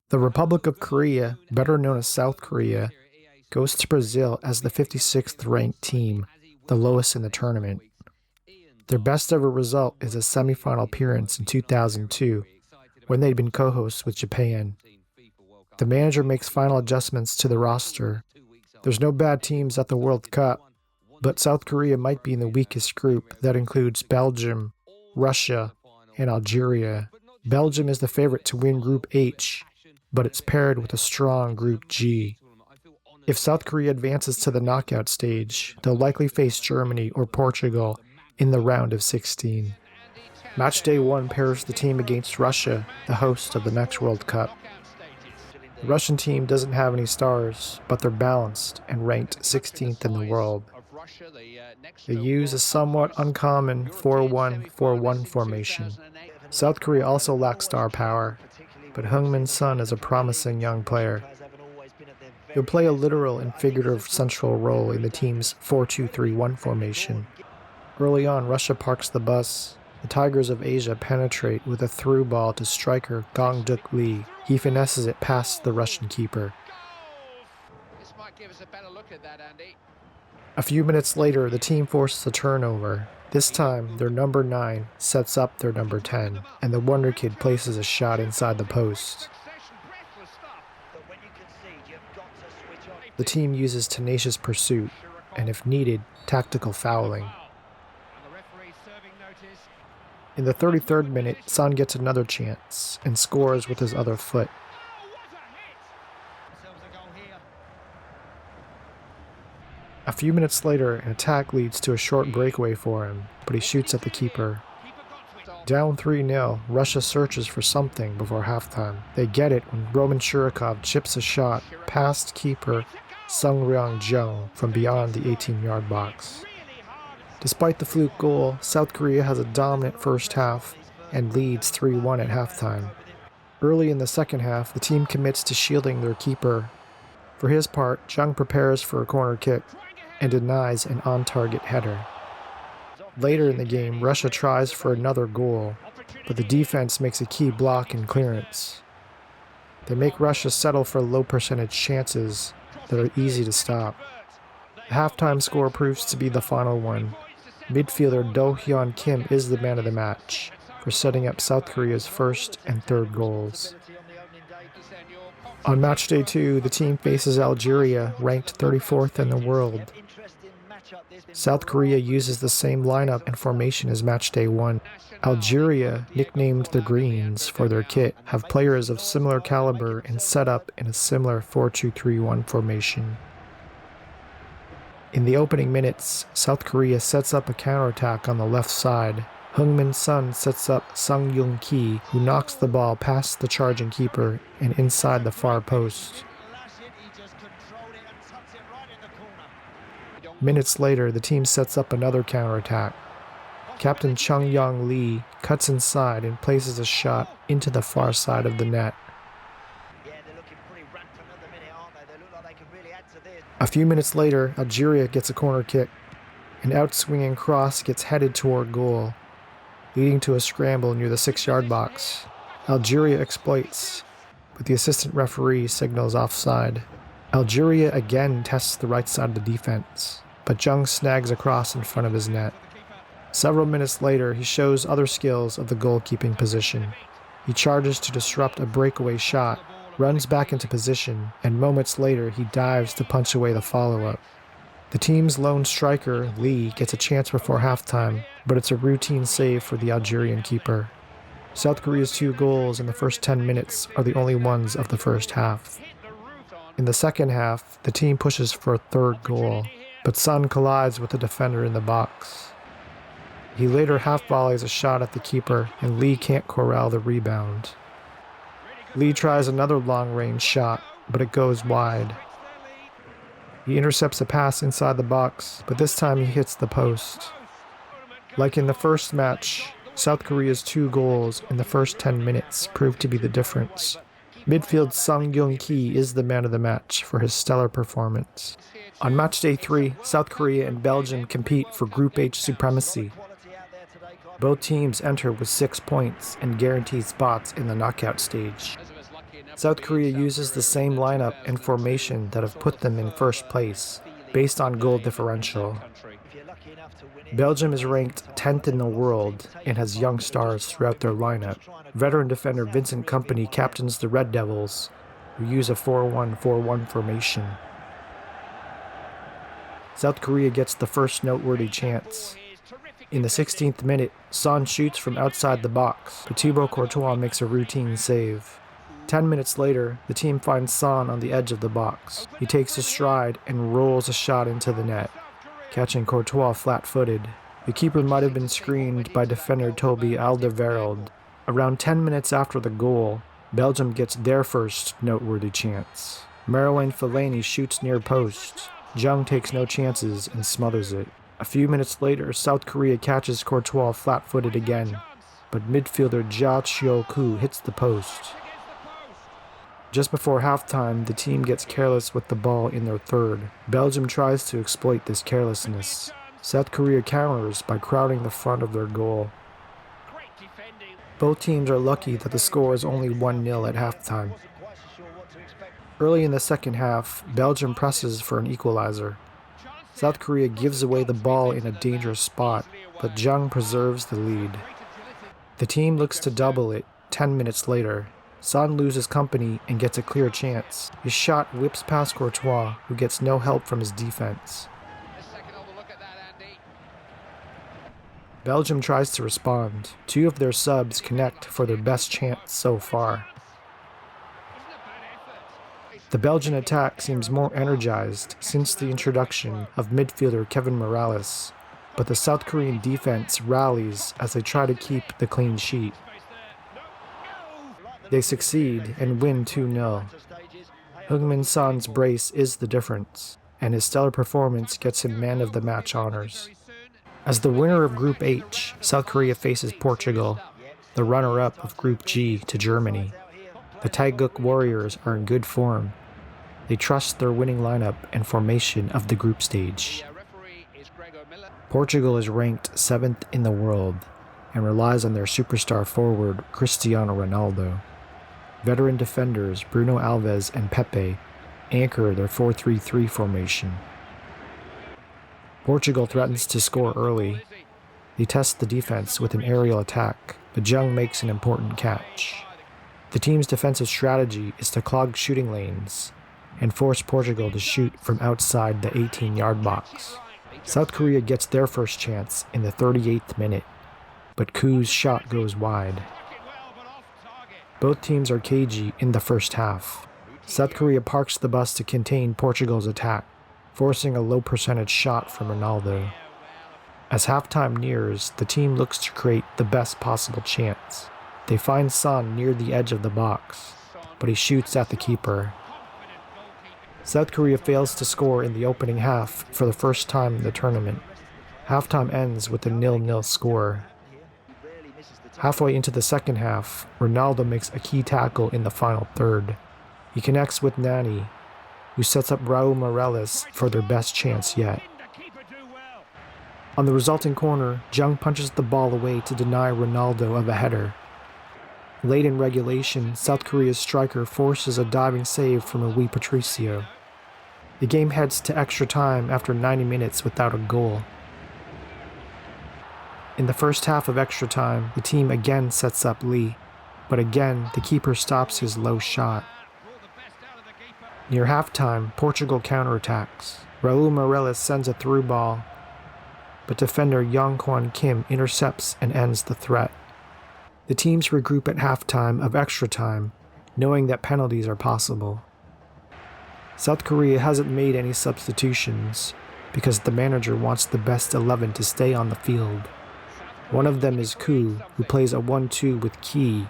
The Republic of Korea, better known as South Korea, goes to Brazil as the 56th ranked team, the lowest in the tournament. Their best ever result is a semifinal appearance in 2002, when they'd been co-hosts with Japan. The manager makes final adjustments to the roster. There's no bad teams at the World Cup, but South Korea might be in the weakest group that includes Belgium, Russia, and Algeria. Belgium is the favorite to win Group H, but it's paired with a strong Group G. If South Korea advances to the knockout stage, they'll likely face Germany or Portugal in the round of 16. Match day 1 pairs the team against Russia, the host of the next World Cup. The Russian team doesn't have any stars, but they're balanced and ranked 16th in the world. They use a somewhat uncommon 4-1-4-1 formation. South Korea also lacks star power, but Heung-min Son is a promising young player. He'll play a literal and figurative central role in the team's 4-2-3-1 formation. Early on, Russia parks the bus. The Tigers of Asia penetrate with a through ball to striker Gong-duk Lee. He finesses it past the Russian keeper. A few minutes later, the team forces a turnover. This time, their number 9 sets up their number 10, and the Wonder Kid places a shot inside the post. The team uses tenacious pursuit, and if needed, tactical fouling. In the 33rd minute, Son gets another chance and scores with his other foot. A few minutes later, an attack leads to a short breakaway for him, but he shoots at the keeper. Down 3-0, Russia searches for something before halftime. They get it when Roman Shurikov chips a shot past keeper Sung Ryong-jung from beyond the 18-yard box. Despite the fluke goal, South Korea has a dominant first half and leads 3-1 at halftime. Early in the second half, the team commits to shielding their keeper. For his part, Jung prepares for a corner kick and denies an on-target header. Later in the game, Russia tries for another goal, but the defense makes a key block and clearance. They make Russia settle for low-percentage chances that are easy to stop. The halftime score proves to be the final one. Midfielder Do Hyun Kim is the man of the match for setting up South Korea's first and third goals. On match day 2, the team faces Algeria, ranked 34th in the world. South Korea uses the same lineup and formation as match day 1. Algeria, nicknamed the Greens for their kit, have players of similar caliber and set up in a similar 4-2-3-1 formation. In the opening minutes, South Korea sets up a counterattack on the left side. Heung-min Son sets up Sung Yoon-ki, who knocks the ball past the charging keeper and inside the far post. Minutes later, the team sets up another counterattack. Captain Chung Yong Lee cuts inside and places a shot into the far side of the net. A few minutes later, Algeria gets a corner kick. An out-swinging cross gets headed toward goal, leading to a scramble near the 6-yard box. Algeria exploits, but the assistant referee signals offside. Algeria again tests the right side of the defense, but Jung snags a cross in front of his net. Several minutes later, he shows other skills of the goalkeeping position. He charges to disrupt a breakaway shot, runs back into position, and moments later he dives to punch away the follow-up. The team's lone striker, Lee, gets a chance before halftime, but it's a routine save for the Algerian keeper. South Korea's 2 goals in the first 10 minutes are the only ones of the first half. In the second half, the team pushes for a third goal, but Son collides with the defender in the box. He later half-volleys a shot at the keeper, and Lee can't corral the rebound. Lee tries another long-range shot, but it goes wide. He intercepts a pass inside the box, but this time he hits the post. Like in the first match, South Korea's 2 goals in the first 10 minutes proved to be the difference. Midfield Sung Yoon-ki is the man of the match for his stellar performance. On match day 3, South Korea and Belgium compete for Group H supremacy. Both teams enter with 6 points and guaranteed spots in the knockout stage. South Korea uses the same lineup and formation that have put them in first place, based on goal differential. Belgium is ranked 10th in the world and has young stars throughout their lineup. Veteran defender Vincent Kompany captains the Red Devils, who use a 4-1-4-1 formation. South Korea gets the first noteworthy chance. In the 16th minute, Son shoots from outside the box, but Thibaut Courtois makes a routine save. 10 minutes later, the team finds Son on the edge of the box. He takes a stride and rolls a shot into the net, catching Courtois flat-footed. The keeper might have been screened by defender Toby Alderweireld. Around 10 minutes after the goal, Belgium gets their first noteworthy chance. Marouane Fellaini shoots near post. Jung takes no chances and smothers it. A few minutes later, South Korea catches Courtois flat-footed again, but midfielder Ja Chio-koo hits the post. Just before halftime, the team gets careless with the ball in their third. Belgium tries to exploit this carelessness. South Korea counters by crowding the front of their goal. Both teams are lucky that the score is only 1-0 at halftime. Early in the second half, Belgium presses for an equalizer. South Korea gives away the ball in a dangerous spot, but Jung preserves the lead. The team looks to double it 10 minutes later. Son loses company and gets a clear chance. His shot whips past Courtois, who gets no help from his defense. Belgium tries to respond. Two of their subs connect for their best chance so far. The Belgian attack seems more energized since the introduction of midfielder Kevin Morales, but the South Korean defense rallies as they try to keep the clean sheet. They succeed and win 2-0. Heung-min Son's brace is the difference, and his stellar performance gets him man of the match honors. As the winner of Group H, South Korea faces Portugal, the runner-up of Group G to Germany. The Taeguek Warriors are in good form. They trust their winning lineup and formation of the group stage. Portugal is ranked 7th in the world and relies on their superstar forward Cristiano Ronaldo. Veteran defenders Bruno Alves and Pepe anchor their 4-3-3 formation. Portugal threatens to score early. They test the defense with an aerial attack, but Jung makes an important catch. The team's defensive strategy is to clog shooting lanes and force Portugal to shoot from outside the 18-yard box. South Korea gets their first chance in the 38th minute, but Koo's shot goes wide. Both teams are cagey in the first half. South Korea parks the bus to contain Portugal's attack, forcing a low-percentage shot from Ronaldo. As halftime nears, the team looks to create the best possible chance. They find Son near the edge of the box, but he shoots at the keeper. South Korea fails to score in the opening half for the first time in the tournament. Halftime ends with a 0-0 score. Halfway into the second half, Ronaldo makes a key tackle in the final third. He connects with Nani, who sets up Raul Morales for their best chance yet. On the resulting corner, Jung punches the ball away to deny Ronaldo of a header. Late in regulation, South Korea's striker forces a diving save from Rui Patricio. The game heads to extra time after 90 minutes without a goal. In the first half of extra time, the team again sets up Lee, but again the keeper stops his low shot. Near halftime, Portugal counterattacks. Raul Morales sends a through ball, but defender Yong Kwon Kim intercepts and ends the threat. The teams regroup at halftime of extra time, knowing that penalties are possible. South Korea hasn't made any substitutions because the manager wants the best 11 to stay on the field. One of them is Koo, who plays a 1-2 with Ki.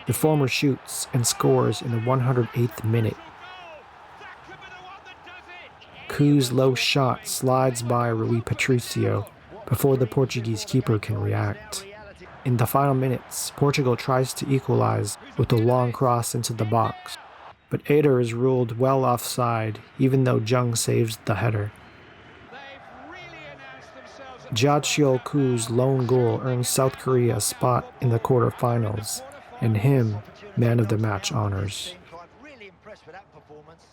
The former shoots and scores in the 108th minute. Koo's low shot slides by Rui Patricio before the Portuguese keeper can react. In the final minutes, Portugal tries to equalize with a long cross into the box, but Eder is ruled well offside even though Jung saves the header. Ja Chio-koo's lone goal earns South Korea a spot in the quarterfinals, and him man of the match honors. Really impressed with that performance.